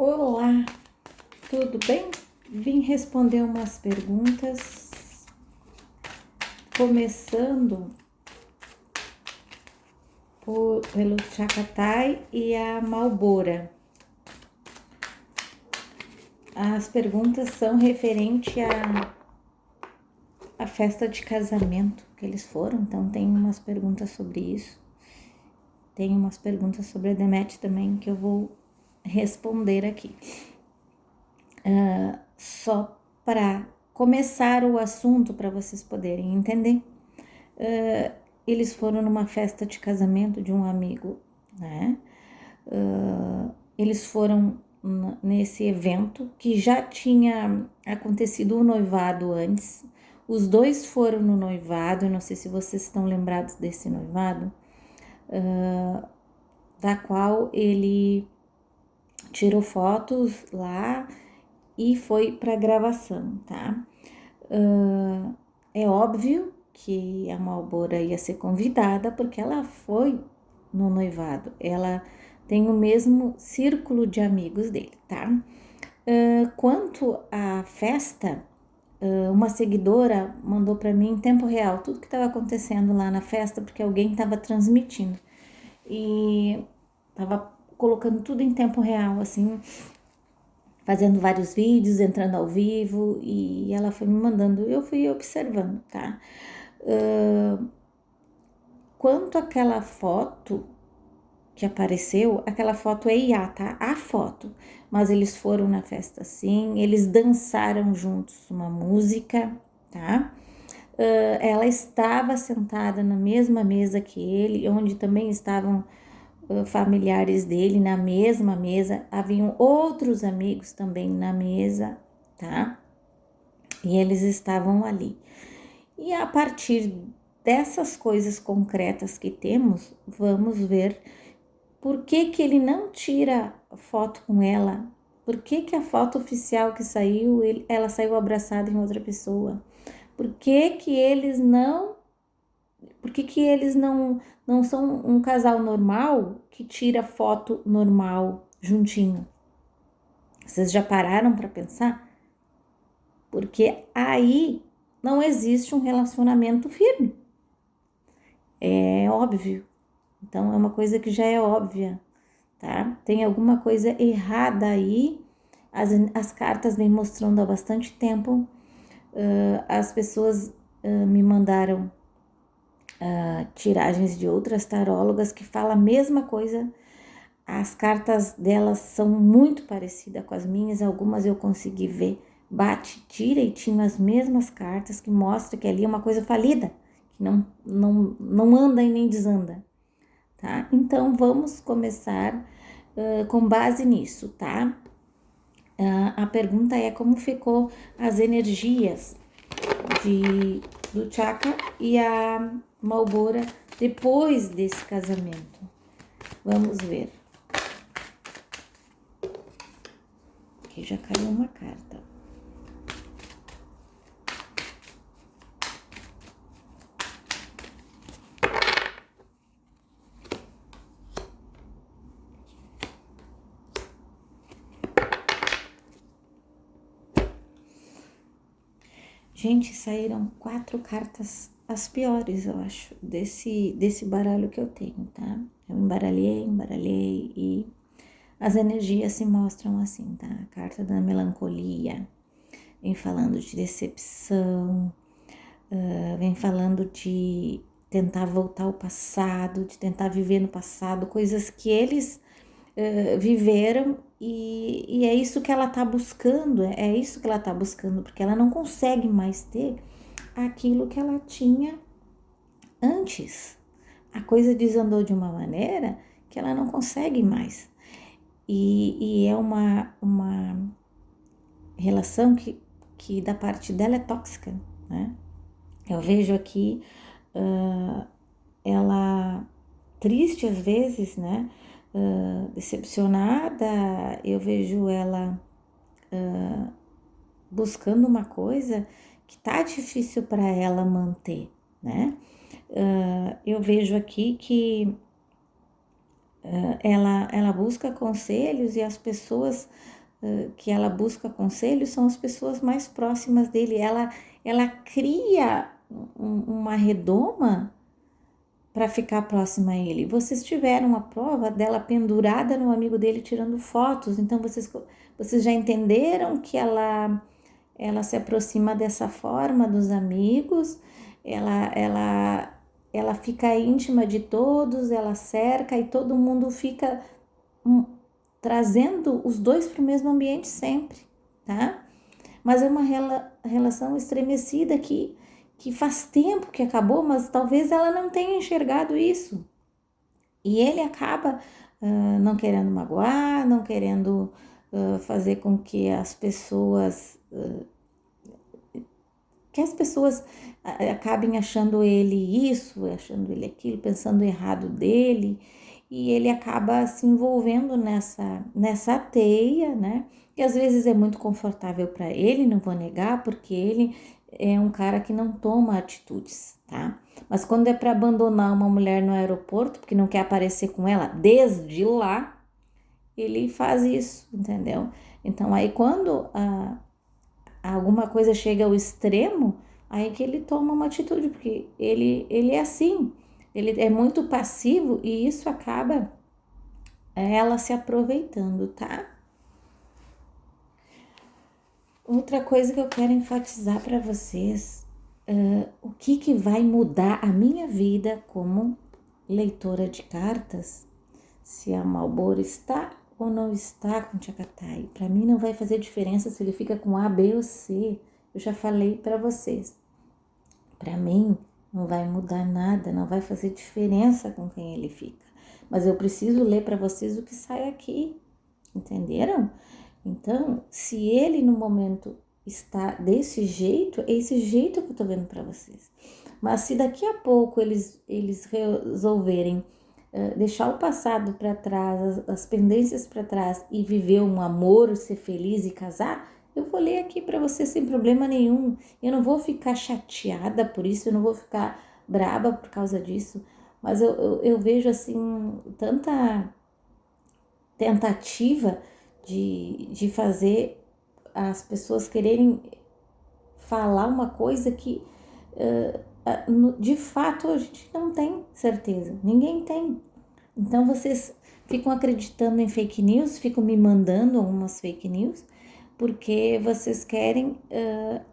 Olá, tudo bem? Vim responder umas perguntas, começando pelo Chacatai e a Malbora. As perguntas são referente à festa de casamento que eles foram, então tem umas perguntas sobre isso. Tem umas perguntas sobre a Demet também que eu vou responder aqui. Só para começar o assunto, para vocês poderem entender, eles foram numa festa de casamento de um amigo, né? Eles foram nesse evento que já tinha acontecido o noivado antes. Os dois foram no noivado, eu não sei se vocês estão lembrados desse noivado, da qual ele tirou fotos lá e foi para gravação, tá? É óbvio que a Malbora ia ser convidada porque ela foi no noivado, ela tem o mesmo círculo de amigos dele, tá? Quanto à festa, uma seguidora mandou para mim em tempo real tudo que estava acontecendo lá na festa, porque alguém estava transmitindo e estava colocando tudo em tempo real, assim, fazendo vários vídeos, entrando ao vivo, e ela foi me mandando, eu fui observando, tá? Quanto àquela foto que apareceu, aquela foto é IA, tá? A foto. Mas eles foram na festa sim, eles dançaram juntos uma música, tá? Ela estava sentada na mesma mesa que ele, onde também estavam familiares dele na mesma mesa, haviam outros amigos também na mesa, tá? E eles estavam ali. E a partir dessas coisas concretas que temos, vamos ver por que ele não tira foto com ela, por que a foto oficial que saiu, ela saiu abraçada em outra pessoa, por que eles não, não são um casal normal que tira foto normal juntinho? Vocês já pararam para pensar? Porque aí não existe um relacionamento firme. É óbvio. Então é uma coisa que já é óbvia, tá? Tem alguma coisa errada aí. As cartas vêm mostrando há bastante tempo. As pessoas me mandaram tiragens de outras tarólogas que falam a mesma coisa. As cartas delas são muito parecidas com as minhas, algumas eu consegui ver bate direitinho as mesmas cartas, que mostra que ali é uma coisa falida, que não anda e nem desanda, tá? Então vamos começar com base nisso, tá? A pergunta é como ficou as energias do Chakra e a Malbora depois desse casamento. Vamos ver. Aqui já caiu uma carta. Gente, saíram 4 cartas, as piores, eu acho, desse baralho que eu tenho, tá? Eu embaralhei e as energias se mostram assim, tá? A carta da melancolia vem falando de decepção, vem falando de tentar voltar ao passado, de tentar viver no passado, coisas que eles viveram e é isso que ela tá buscando, é isso que ela tá buscando, porque ela não consegue mais ter aquilo que ela tinha antes. A coisa desandou de uma maneira que ela não consegue mais. E é uma relação que da parte dela é tóxica, né? Eu vejo aqui ela triste às vezes, né? Decepcionada, eu vejo ela buscando uma coisa que tá difícil para ela manter, né? Eu vejo aqui que ela busca conselhos e as pessoas que ela busca conselhos são as pessoas mais próximas dele. Ela cria uma redoma para ficar próxima a ele. Vocês tiveram a prova dela pendurada no amigo dele tirando fotos, então vocês já entenderam que ela se aproxima dessa forma dos amigos, ela, ela, ela fica íntima de todos, ela cerca e todo mundo fica trazendo os dois para o mesmo ambiente sempre, tá? Mas é uma relação estremecida que faz tempo que acabou, mas talvez ela não tenha enxergado isso. E ele acaba não querendo magoar, não querendo fazer com que as pessoas acabem achando ele isso, achando ele aquilo, pensando errado dele, e ele acaba se envolvendo nessa teia, né? E às vezes é muito confortável para ele, não vou negar, porque ele é um cara que não toma atitudes, tá? Mas quando é para abandonar uma mulher no aeroporto, porque não quer aparecer com ela desde lá, ele faz isso, entendeu? Então aí quando alguma coisa chega ao extremo, aí que ele toma uma atitude, porque ele é assim, ele é muito passivo e isso acaba ela se aproveitando, tá? Outra coisa que eu quero enfatizar para vocês, o que vai mudar a minha vida como leitora de cartas, se a Marlboro está ou não está com Tchacatai. Para mim não vai fazer diferença se ele fica com A, B ou C. Eu já falei para vocês. Para mim não vai mudar nada, não vai fazer diferença com quem ele fica. Mas eu preciso ler para vocês o que sai aqui, entenderam? Então, se ele no momento está desse jeito, é esse jeito que eu tô vendo para vocês. Mas se daqui a pouco eles resolverem deixar o passado para trás, as pendências para trás e viver um amor, ser feliz e casar, eu vou ler aqui para você sem problema nenhum. Eu não vou ficar chateada por isso, eu não vou ficar braba por causa disso, mas eu vejo assim tanta tentativa de fazer as pessoas quererem falar uma coisa que de fato a gente não tem certeza, ninguém tem. Então vocês ficam acreditando em fake news, ficam me mandando algumas fake news, porque vocês querem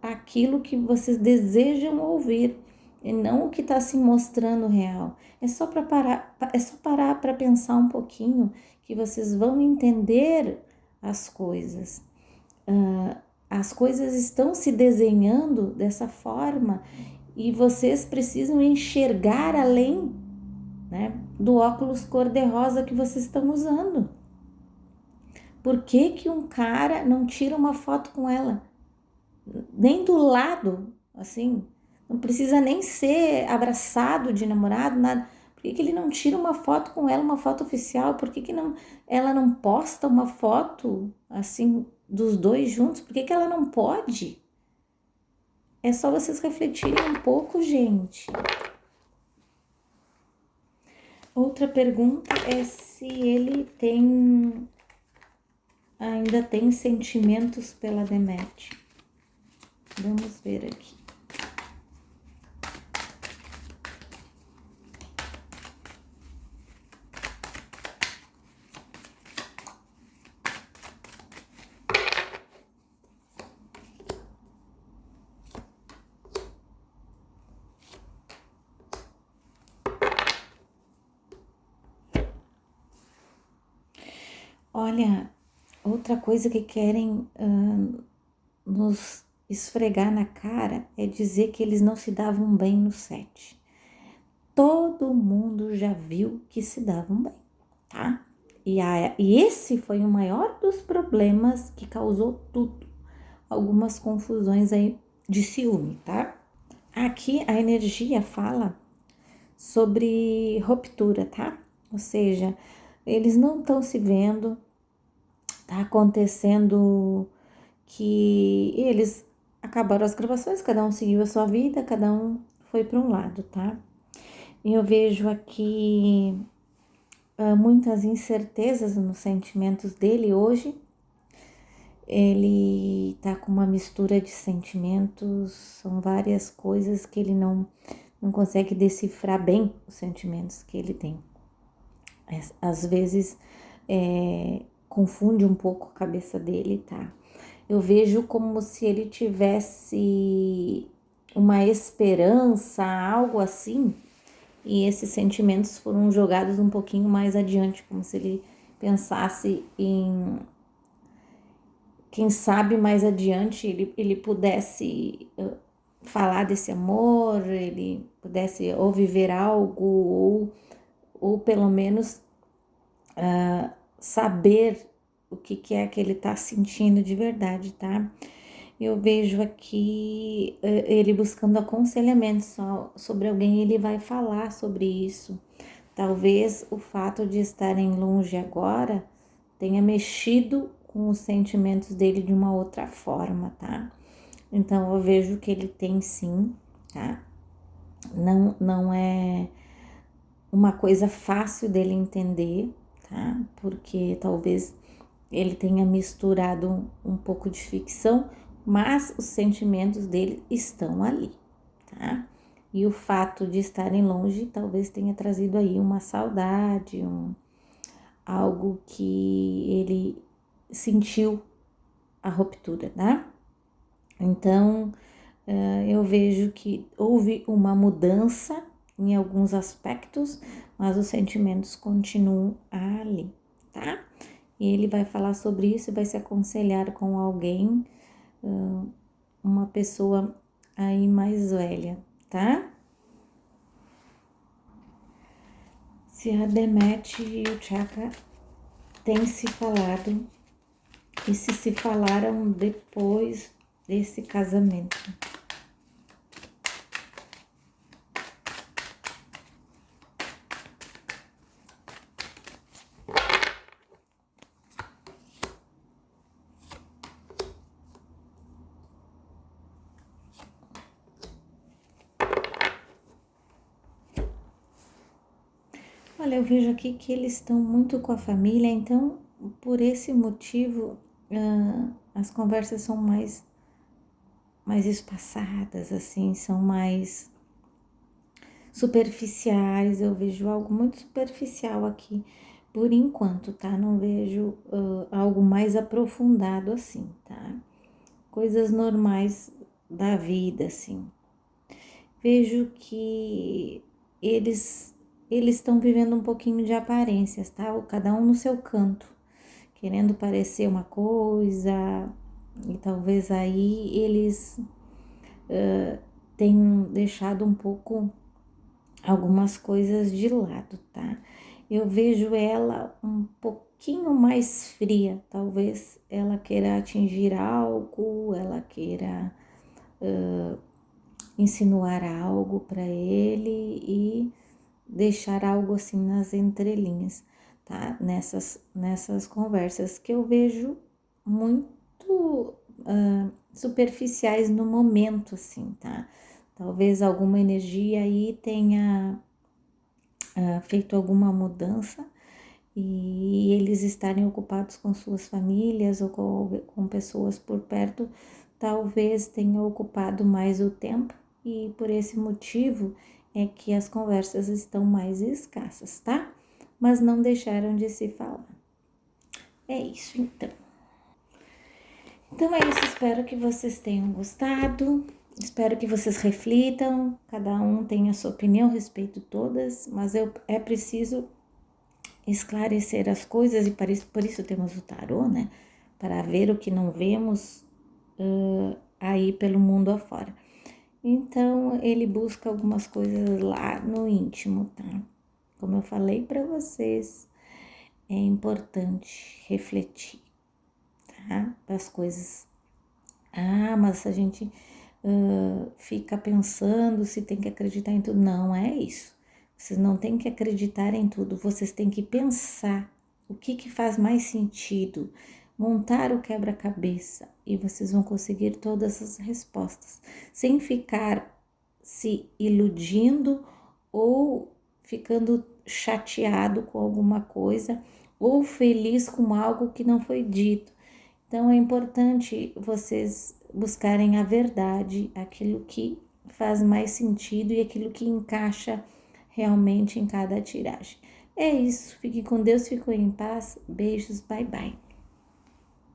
aquilo que vocês desejam ouvir e não o que está se mostrando real. É só parar para pensar um pouquinho que vocês vão entender as coisas. As coisas estão se desenhando dessa forma e vocês precisam enxergar além, né, do óculos cor-de-rosa que vocês estão usando. Por que um cara não tira uma foto com ela? Nem do lado, assim, não precisa nem ser abraçado de namorado, nada. Por que ele não tira uma foto com ela, uma foto oficial? Por que ela não posta uma foto, assim, dos dois juntos? Por que ela não pode? É só vocês refletirem um pouco, gente. Outra pergunta é se ele ainda tem sentimentos pela Demet. Vamos ver aqui. Olha, outra coisa que querem nos esfregar na cara é dizer que eles não se davam bem no set. Todo mundo já viu que se davam bem, tá? E esse foi o maior dos problemas que causou tudo. Algumas confusões aí de ciúme, tá? Aqui a energia fala sobre ruptura, tá? Ou seja, eles não estão se vendo, tá acontecendo que eles acabaram as gravações, cada um seguiu a sua vida, cada um foi para um lado, tá? E eu vejo aqui muitas incertezas nos sentimentos dele hoje. Ele tá com uma mistura de sentimentos, são várias coisas que ele não consegue decifrar bem os sentimentos que ele tem. Às vezes confunde um pouco a cabeça dele, tá? Eu vejo como se ele tivesse uma esperança, algo assim, e esses sentimentos foram jogados um pouquinho mais adiante, como se ele pensasse em, quem sabe mais adiante ele pudesse falar desse amor, ele pudesse ou viver algo, ou pelo menos saber o que é que ele tá sentindo de verdade, tá? Eu vejo aqui ele buscando aconselhamento sobre alguém, ele vai falar sobre isso. Talvez o fato de estarem longe agora tenha mexido com os sentimentos dele de uma outra forma, tá? Então eu vejo que ele tem sim, tá? Não é uma coisa fácil dele entender, tá? Porque talvez ele tenha misturado um pouco de ficção, mas os sentimentos dele estão ali, tá? E o fato de estarem longe talvez tenha trazido aí uma saudade, algo que ele sentiu a ruptura, tá? Então, eu vejo que houve uma mudança em alguns aspectos, mas os sentimentos continuam ali, tá? E ele vai falar sobre isso e vai se aconselhar com alguém, uma pessoa aí mais velha, tá? Se a Demet e o Chaka têm se falado e se falaram depois desse casamento. Olha, eu vejo aqui que eles estão muito com a família, então por esse motivo as conversas são mais espaçadas, assim, são mais superficiais. Eu vejo algo muito superficial aqui, por enquanto, tá? Não vejo algo mais aprofundado assim, tá? Coisas normais da vida, assim. Vejo que eles estão vivendo um pouquinho de aparências, tá? Cada um no seu canto, querendo parecer uma coisa, e talvez aí eles tenham deixado um pouco algumas coisas de lado, tá? Eu vejo ela um pouquinho mais fria, talvez ela queira atingir algo, ela queira insinuar algo para ele e deixar algo assim nas entrelinhas, tá? Nessas conversas que eu vejo muito superficiais no momento, assim, tá? Talvez alguma energia aí tenha feito alguma mudança e eles estarem ocupados com suas famílias ou com pessoas por perto, talvez tenha ocupado mais o tempo e por esse motivo é que as conversas estão mais escassas, tá? Mas não deixaram de se falar. É isso então. Então é isso, espero que vocês tenham gostado, espero que vocês reflitam, cada um tem a sua opinião, respeito todas, mas é preciso esclarecer as coisas e por isso temos o tarô, né? Para ver o que não vemos aí pelo mundo afora. Então ele busca algumas coisas lá no íntimo, tá? Como eu falei para vocês, é importante refletir, tá? Das coisas. Ah, mas a gente fica pensando se tem que acreditar em tudo. Não é isso. Vocês não têm que acreditar em tudo, vocês têm que pensar o que faz mais sentido, montar o quebra-cabeça e vocês vão conseguir todas as respostas, sem ficar se iludindo ou ficando chateado com alguma coisa ou feliz com algo que não foi dito. Então é importante vocês buscarem a verdade, aquilo que faz mais sentido e aquilo que encaixa realmente em cada tiragem. É isso, fique com Deus, fique em paz, beijos, bye bye.